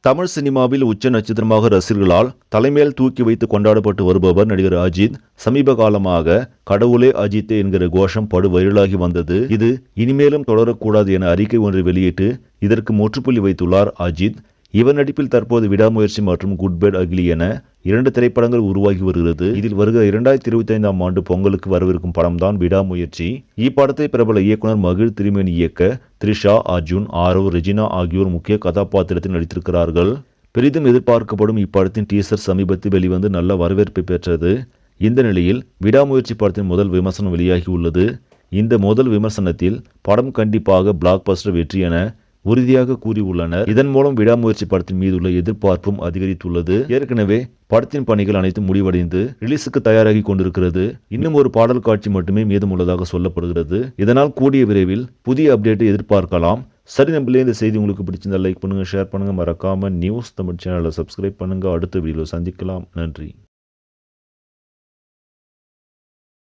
தமிழ் சினிமாவில் உச்ச நட்சத்திரமாக ரசிகர்களால் தலைமையில் தூக்கி வைத்து கொண்டாடப்பட்டு வருபவர் நடிகர் அஜித். சமீப காலமாக கடவுளே அஜித் என்கிற கோஷம் படு வைரலாகி வந்தது. இது இனிமேலும் தொடரக்கூடாது என அறிக்கை ஒன்றை வெளியிட்டு இதற்கு முற்றுப்புள்ளி வைத்துள்ளார் அஜித். இவர் நடிப்பில் தற்போது விடாமுயற்சி மற்றும் குட் பேட் அக்லி என 2 திரைப்படங்கள் உருவாகி வருகிறது. இதில் வருகிற 2025ஆம் ஆண்டு பொங்கலுக்கு வரவிருக்கும் படம்தான் விடாமுயற்சி. இப்படத்தை பிரபல இயக்குனர் மகிழ் திருமேனி இயக்க த்ரிஷா, அர்ஜுன், ஆரவ், ரெஜினா ஆகியோர் முக்கிய கதாபாத்திரத்தில் நடித்திருக்கிறார்கள். பெரிதும் எதிர்பார்க்கப்படும் இப்படத்தின் டீசர் சமீபத்தில் வெளிவந்து நல்ல வரவேற்பை பெற்றது. இந்த நிலையில் விடாமுயற்சி படத்தின் முதல் விமர்சனம் வெளியாகி உள்ளது. இந்த முதல் விமர்சனத்தில் படம் கண்டிப்பாக பிளாக் பஸ்டர் வெற்றி என உறுதியாக கூறியுள்ளனர். இதன் மூலம் விடாமுயற்சி படத்தின் மீதுள்ள எதிர்பார்ப்பும் அதிகரித்துள்ளது. ஏற்கனவே படத்தின் பணிகள் அனைத்தும் முடிவடைந்து ரிலீஸுக்கு தயாராகி கொண்டிருக்கிறது. இன்னும் ஒரு பாடல் காட்சி மட்டுமே மீதமுள்ளதாக சொல்லப்படுகிறது. இதனால் கூடிய விரைவில் புதிய அப்டேட்டை எதிர்பார்க்கலாம். சரி நம்பளே, இந்த செய்தி உங்களுக்கு பிடிச்சிருந்தா லைக் பண்ணுங்க, ஷேர் பண்ணுங்க, மறக்காம நியூஸ் தமிழ் சேனலை சப்ஸ்கிரைப் பண்ணுங்க. அடுத்த வீடியோவில் சந்திக்கலாம். நன்றி.